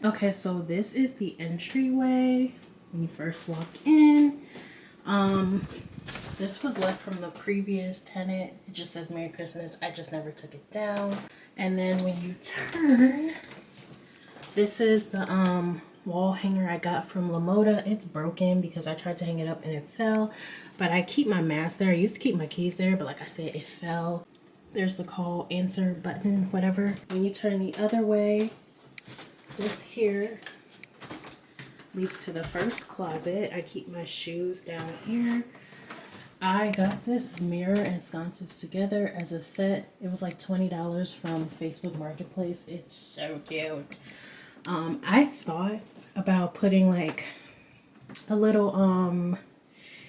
Okay, so this is the entryway when you first walk in. This was left from the previous tenant. It just says Merry Christmas. I just never took it down. And then when you turn, this is the wall hanger I got from Lamoda. It's broken because I tried to hang it up and it fell. But I keep my mask there. I used to keep my keys there, but like I said, it fell. There's the call answer button, whatever. When you turn the other way, this here leads to the first closet. I keep my shoes down here. I got this mirror and sconces together as a set. It was like $20 from Facebook Marketplace. It's so cute. I thought about putting like a little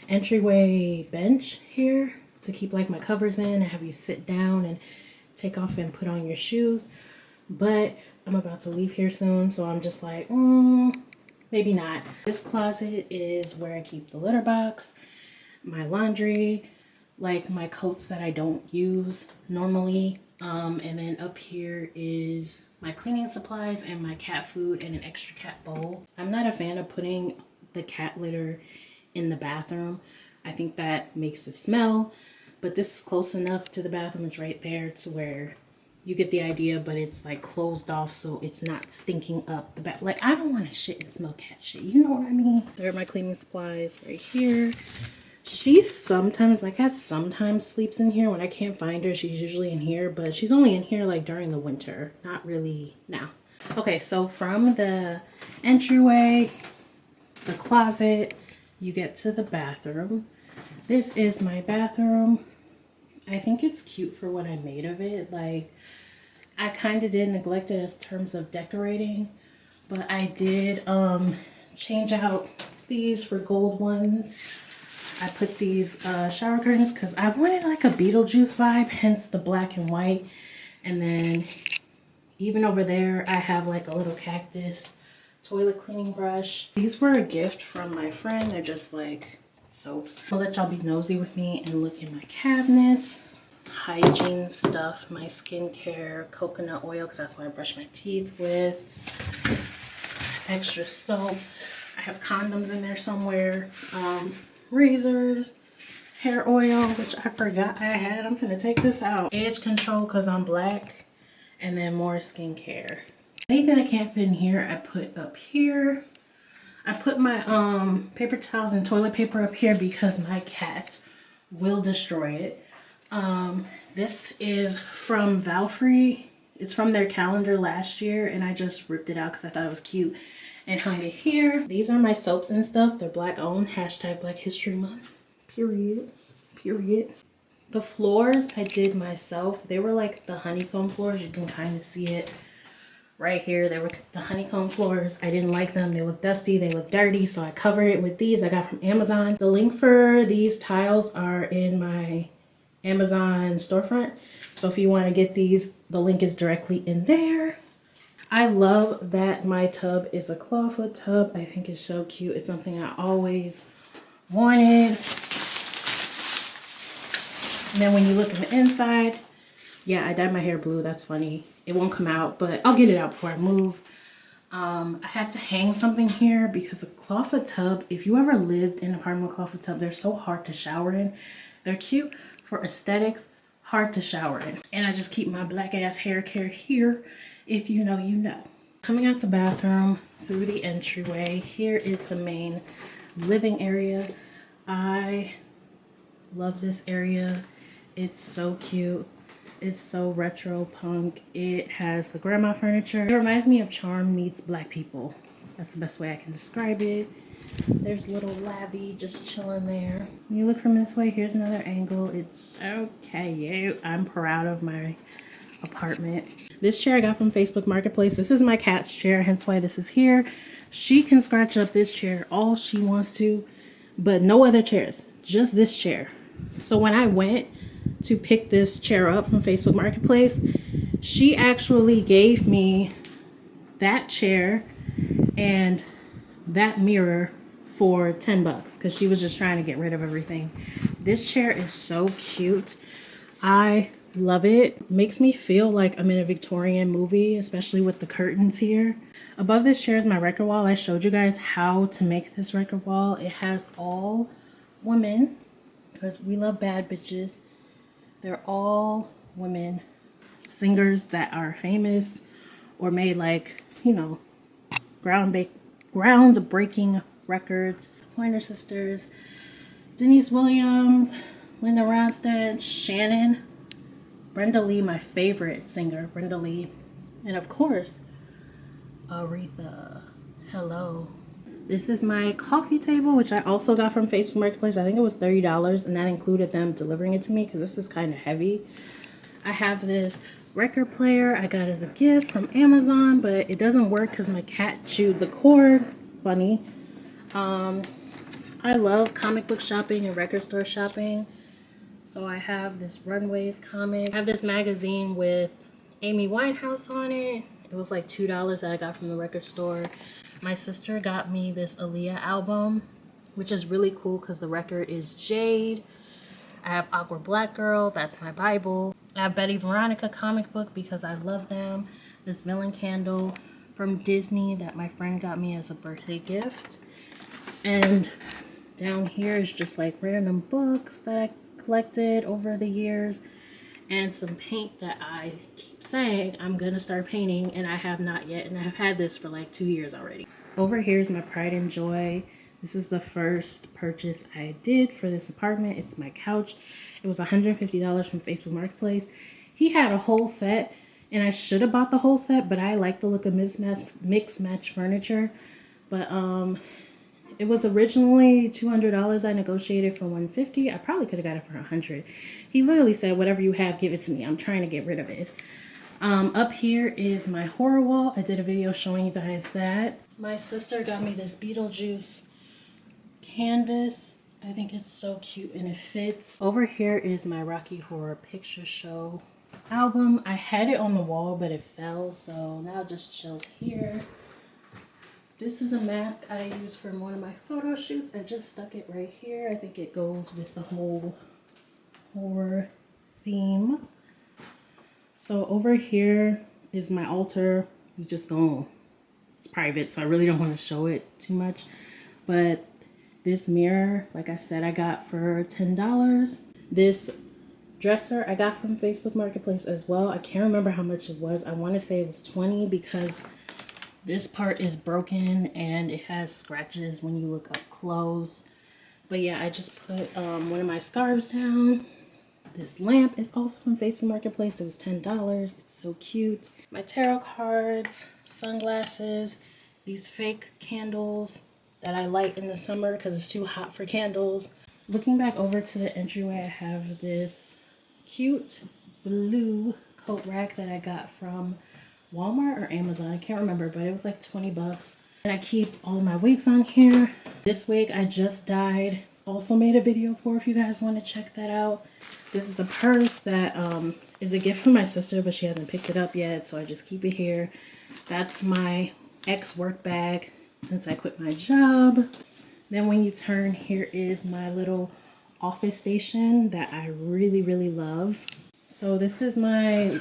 entryway bench here to keep like my covers in and have you sit down and take off and put on your shoes. But I'm about to leave here soon, so I'm just like, maybe not. This closet is where I keep the litter box, my laundry, like my coats that I don't use normally. And then up here is my cleaning supplies and my cat food and an extra cat bowl. I'm not a fan of putting the cat litter in the bathroom. I think that makes it smell, but this is close enough to the bathroom. It's right there to where you get the idea, but it's like closed off so it's not stinking up the back. Like, I don't want to shit and smell cat shit. You know what I mean? There are my cleaning supplies right here. My cat sometimes sleeps in here. When I can't find her, she's usually in here, but she's only in here like during the winter. Not really now. Okay, so from the entryway, the closet, you get to the bathroom. This is my bathroom. I think it's cute for what I made of it. Like, I kind of did neglect it as terms of decorating, but I did change out these for gold ones. I put these shower curtains because I wanted like a Beetlejuice vibe, hence the black and white. And then even over there, I have like a little cactus toilet cleaning brush. These were a gift from my friend. They're just like soaps. I'll let y'all be nosy with me and look in my cabinets. Hygiene stuff, my skincare, coconut oil, because that's what I brush my teeth with. Extra soap. I have condoms in there somewhere. Razors, hair oil, which I forgot I had. I'm gonna take this out. Edge control because I'm black. And then more skincare. Anything I can't fit in here, I put up here. I put my paper towels and toilet paper up here because my cat will destroy it. This is from Valfree. It's from their calendar last year, and I just ripped it out because I thought it was cute and hung it here. These are my soaps and stuff. They're black owned. Hashtag Black History Month. Period. Period. The floors I did myself. They were like the honeycomb floors. You can kind of see it right here. They were the honeycomb floors. I didn't like them. They look dusty. They look dirty. So I covered it with these I got from Amazon. The link for these tiles are in my Amazon storefront. So if you want to get these, the link is directly in there. I love that my tub is a clawfoot tub. I think it's so cute. It's something I always wanted. And then when you look in the inside, yeah, I dyed my hair blue. That's funny. It won't come out, but I'll get it out before I move. I had to hang something here because a clawfoot tub, if you ever lived in an apartment with a clawfoot tub, they're so hard to shower in. They're cute for aesthetics, hard to shower in. And I just keep my black ass hair care here. If you know, you know. Coming out the bathroom through the entryway, here is the main living area. I love this area. It's so cute. It's so retro punk. It has the grandma furniture. It reminds me of Charm meets Black People. That's the best way I can describe it. There's little Labby just chilling there. When you look from this way, here's another angle. It's so cute. I'm proud of my apartment. This chair I got from Facebook Marketplace. This is my cat's chair, hence why this is here. She can scratch up this chair all she wants to, but no other chairs, just this chair. So when I went to pick this chair up from Facebook Marketplace, she actually gave me that chair and that mirror for $10 because she was just trying to get rid of everything. This chair is so cute. I Love it. Makes me feel like I'm in a Victorian movie, especially with the curtains here. Above this chair is my record wall. I showed you guys how to make this record wall. It has all women, because we love bad bitches. They're all women singers that are famous or made, like, you know, groundbreaking records. Pointer Sisters, Denise Williams, Linda Ronstadt, Shannon, Brenda Lee, my favorite singer, Brenda Lee, and of course, Aretha. Hello. This is my coffee table, which I also got from Facebook Marketplace. I think it was $30, and that included them delivering it to me because this is kind of heavy. I have this record player I got as a gift from Amazon, but it doesn't work because my cat chewed the cord. Funny. I love comic book shopping and record store shopping. So I have this Runways comic. I have this magazine with Amy Winehouse on it. It was like $2 that I got from the record store. My sister got me this Aaliyah album, which is really cool because the record is Jade. I have Awkward Black Girl, that's my Bible. I have Betty Veronica comic book because I love them. This villain candle from Disney that my friend got me as a birthday gift. And down here is just like random books that I collected over the years. And some paint that I keep saying I'm gonna start painting and I have not yet. And I've had this for like 2 years already. Over here is my Pride and Joy. This is the first purchase I did for this apartment. It's my couch. It was $150 from Facebook Marketplace. He had a whole set, and I should have bought the whole set, but I like the look of mixed match furniture. But it was originally $200. I negotiated for $150. I probably could have got it for $100. He literally said, whatever you have, give it to me. I'm trying to get rid of it. Up here is my horror wall. I did a video showing you guys that. My sister got me this Beetlejuice canvas. I think it's so cute and it fits. Over here is my Rocky Horror Picture Show album. I had it on the wall, but it fell, so now it just chills here. This is a mask I used for one of my photo shoots. I just stuck it right here. I think it goes with the whole horror theme. So over here is my altar. It's private, so I really don't want to show it too much. But this mirror, like I said, I got for $10. This dresser I got from Facebook Marketplace as well. I can't remember how much it was. I want to say it was $20 because this part is broken and it has scratches when you look up close. But yeah, I just put one of my scarves down. This lamp is also from Facebook Marketplace. It was $10. It's so cute. My tarot cards, sunglasses, these fake candles that I light in the summer because it's too hot for candles. Looking back over to the entryway, I have this cute blue coat rack that I got from Walmart or Amazon. I can't remember, but it was like 20 bucks. And I keep all my wigs on here. This wig I just dyed. Also made a video for if you guys want to check that out. This is a purse that is a gift from my sister, but she hasn't picked it up yet, so I just keep it here. That's my ex-work bag since I quit my job. Then when you turn, here is my little office station that I really, really love. So this is my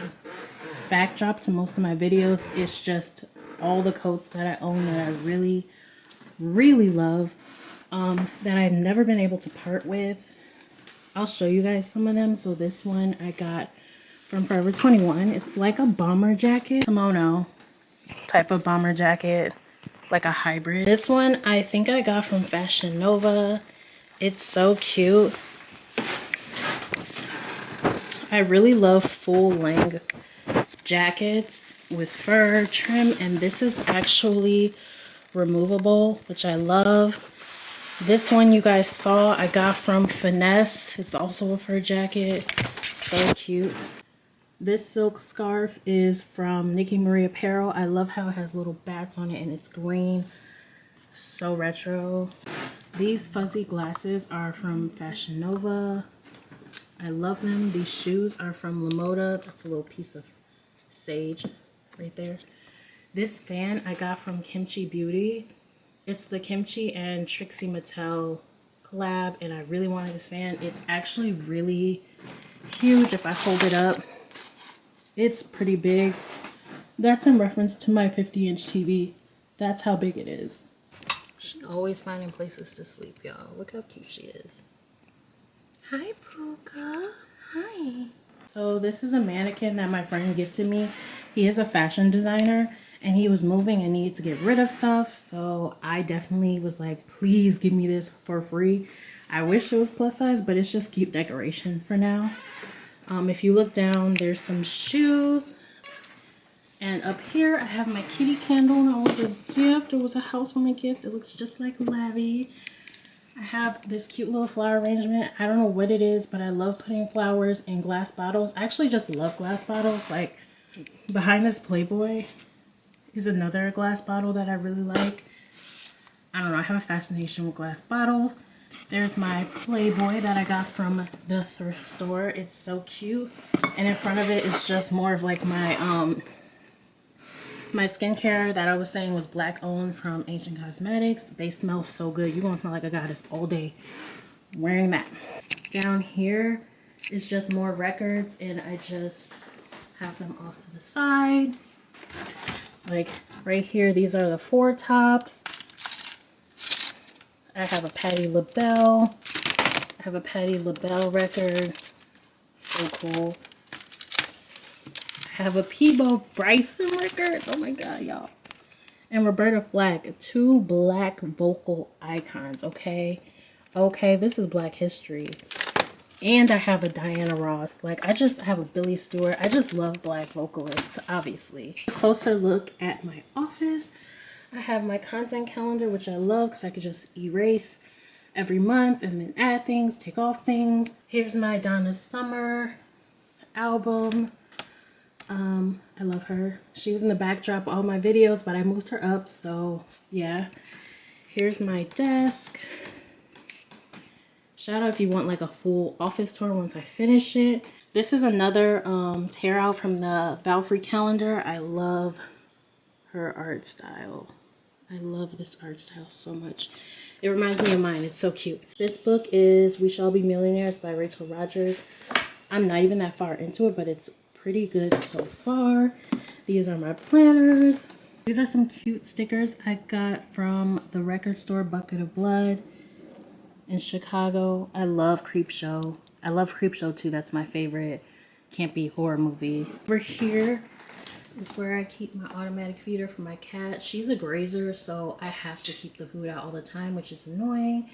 backdrop to most of my videos. It's just all the coats that I own that I really, really love, that I've never been able to part with. I'll show you guys some of them. So this one I got from Forever 21. It's like a bomber jacket, kimono type of bomber jacket, like a hybrid. This one I think I got from Fashion Nova. It's so cute. I really love full length jackets with fur trim, and this is actually removable, which I love. This one you guys saw I got from Finesse. It's also a fur jacket. So cute. This silk scarf is from Nikki Marie Apparel. I love how it has little bats on it and it's green. So retro. These fuzzy glasses are from Fashion Nova. I love them. These shoes are from Lamoda. That's a little piece of sage right there. This fan I got from Kimchi Beauty. It's the Kimchi and Trixie Mattel collab, and I really wanted this fan. It's actually really huge. If I hold it up, it's pretty big. That's in reference to my 50-inch TV. That's how big it is. She always finding places to sleep, y'all. Look how cute she is. Hi, Puka. Hi. So this is a mannequin that my friend gifted me. He is a fashion designer and he was moving and needed to get rid of stuff. So I definitely was like, please give me this for free. I wish it was plus size, but it's just cute decoration for now. If you look down, there's some shoes. And up here, I have my kitty candle. That was a gift. It was a housewarming gift. It looks just like Lavi. I have this cute little flower arrangement. I don't know what it is, but I love putting flowers in glass bottles. I actually just love glass bottles. Like, behind this Playboy is another glass bottle that I really like. I don't know. I have a fascination with glass bottles. There's my Playboy that I got from the thrift store. It's so cute. And in front of it is just more of like my skincare that I was saying was black owned from Ancient Cosmetics. They smell so good. You're gonna smell like a goddess all day wearing that. Down here is just more records and I just have them off to the side. Like right here, these are the 4 tops. I have a Patti LaBelle. I have a Patti LaBelle record. So cool. I have a Peebo Bryson record. Oh my god, y'all. And Roberta Flack. 2 black vocal icons, okay? Okay, this is Black history. And I have a Diana Ross. Like, I just have a Billy Stewart. I just love black vocalists, obviously. Closer look at my office. I have my content calendar, which I love because I could just erase every month and then add things, take off things. Here's my Donna Summer album. I love her. She was in the backdrop of all my videos, but I moved her up, so yeah. Here's my desk. Shout out if you want like a full office tour once I finish it. This is another tear out from the Valkyrie calendar. I love her art style. I love this art style so much. It reminds me of mine. It's so cute. This book is We Shall Be Millionaires by Rachel Rodgers. I'm not even that far into it, but it's pretty good so far. These are my planners. These are some cute stickers I got from the record store Bucket of Blood in Chicago. I love Creepshow. I love Creepshow too. That's my favorite campy horror movie. Over here is where I keep my automatic feeder for my cat. She's a grazer, so I have to keep the food out all the time, which is annoying,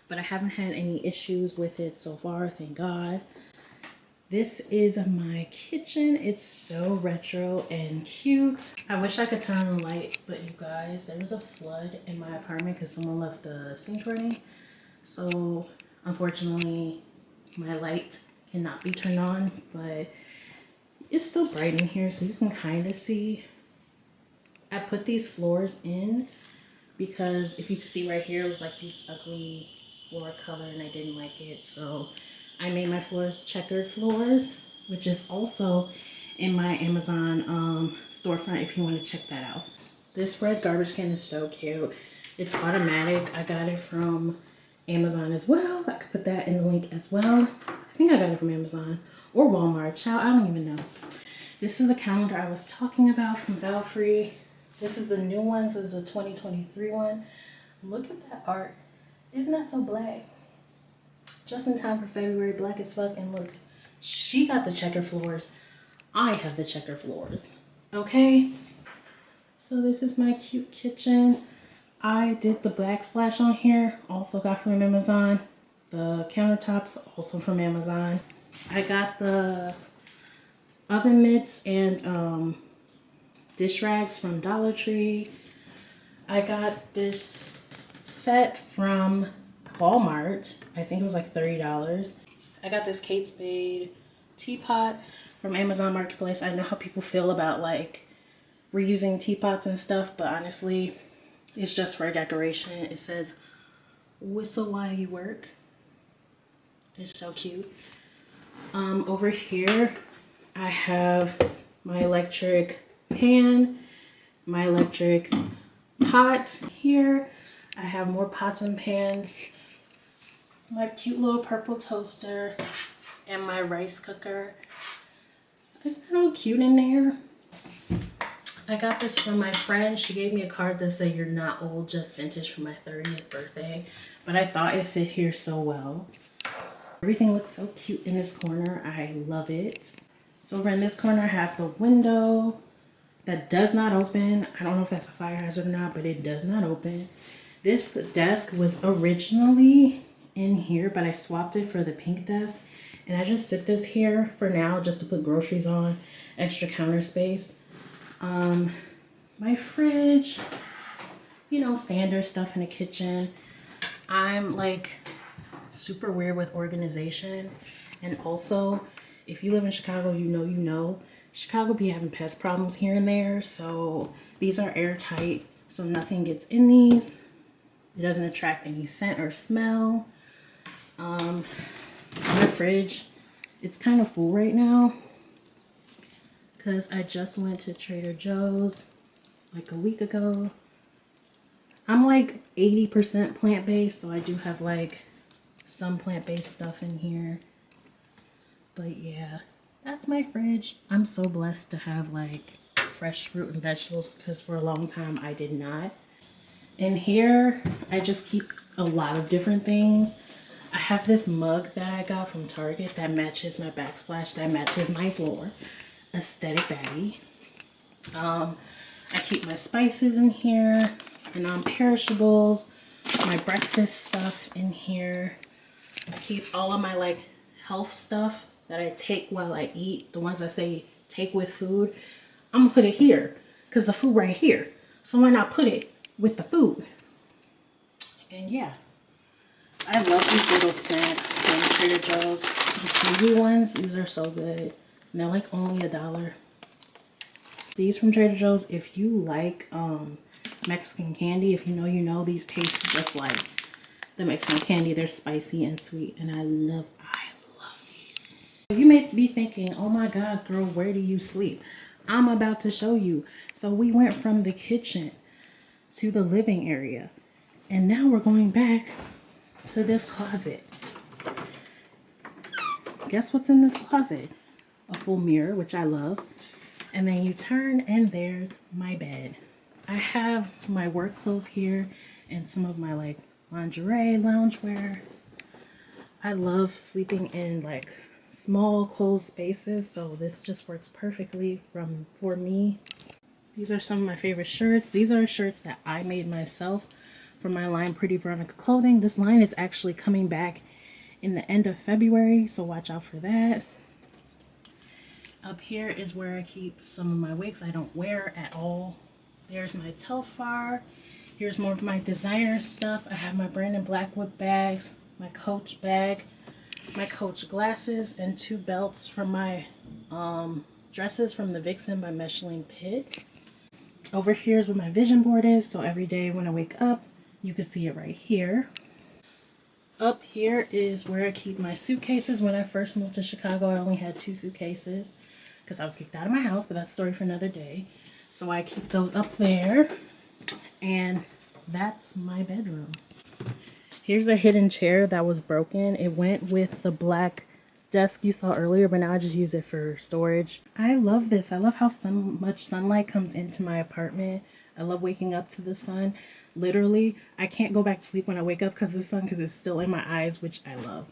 but I haven't had any issues with it so far, thank God. This is my kitchen. It's so retro and cute. I wish I could turn on the light, but you guys, there was a flood in my apartment because someone left the sink running. So unfortunately, my light cannot be turned on, but it's still bright in here, so you can kind of see. I put these floors in because if you can see right here, it was like these ugly floor color and I didn't like it. So I made my floors checkered floors, which is also in my Amazon storefront if you want to check that out. This red garbage can is so cute. It's automatic. I got it from Amazon as well. I could put that in the link as well. I think I got it from Amazon or Walmart. Child, I don't even know. This is the calendar I was talking about from Valkyrie. This is the new one. This is a 2023 one. Look at that art. Isn't that so black? Just in time for February, black as fuck. And look, she got the checker floors. I have the checker floors. Okay? So this is my cute kitchen. I did the backsplash on here. Also got from Amazon. The countertops also from Amazon. I got the oven mitts and dish rags from Dollar Tree. I got this set from Walmart. I think it was like $30. I got this Kate Spade teapot from Amazon Marketplace. I know how people feel about like reusing teapots and stuff, but honestly, it's just for decoration. It says, "Whistle while you work." It's so cute. Over here, I have my electric pan, my electric pot. Here, I have more pots and pans. My cute little purple toaster. and my rice cooker. Isn't that all cute in there? I got this from my friend. She gave me a card that said you're not old, just vintage for my 30th birthday. But I thought it fit here so well. Everything looks so cute in this corner. I love it. So over in this corner I have the window that does not open. I don't know if that's a fire hazard or not, but it does not open. This desk was originally in here, but I swapped it for the pink desk. And I just sit this here for now just to put groceries on, extra counter space. My fridge, you know, standard stuff in the kitchen. I'm like super weird with organization. And also, if you live in Chicago, you know, Chicago be having pest problems here and there. So these are airtight, so nothing gets in these. It doesn't attract any scent or smell. My fridge, it's kind of full right now because I just went to Trader Joe's like a week ago. I'm like 80% plant-based, so I do have like some plant-based stuff in here. But yeah, that's my fridge. I'm so blessed to have like fresh fruit and vegetables because for a long time I did not. In here, I just keep a lot of different things. I have this mug that I got from Target that matches my backsplash, that matches my floor. Aesthetic baddie. I keep my spices in here, my non-perishables, my breakfast stuff in here. I keep all of my like health stuff that I take while I eat, the ones I say take with food. I'm gonna put it here because the food right here. So why not put it with the food? And yeah, I love these little snacks from Trader Joe's. The smoothie ones, these are so good. And they're like only $1. These from Trader Joe's, if you like Mexican candy, if you know, you know, these taste just like the Mexican candy. They're spicy and sweet, and I love these. You may be thinking, oh my God, girl, where do you sleep? I'm about to show you. So we went from the kitchen to the living area, and now we're going back to this closet. Guess what's in this closet? A full mirror, which I love. And then you turn and there's my bed. I have my work clothes here and some of my like lingerie, loungewear. I love sleeping in like small closed spaces, so this just works perfectly for me. These are some of my favorite shirts. These are shirts that I made myself from my line Pretty Veronica Clothing. This line is actually coming back in the end of February, so watch out for that. Up here is where I keep some of my wigs I don't wear at all. There's my Telfar. Here's more of my designer stuff. I have my Brandon Blackwood bags, my Coach bag, my Coach glasses, and 2 belts from my dresses from the Vixen by Meshline Pitt. Over here is where my vision board is, so every day when I wake up, you can see it right here. Up here is where I keep my suitcases. When I first moved to Chicago, I only had 2 suitcases because I was kicked out of my house, but that's a story for another day. So I keep those up there, and that's my bedroom. Here's a hidden chair that was broken. It went with the black desk you saw earlier, but now I just use it for storage. I love this. I love how much sunlight comes into my apartment. I love waking up to the sun. Literally, I can't go back to sleep when I wake up because of the sun, because it's still in my eyes, which I love.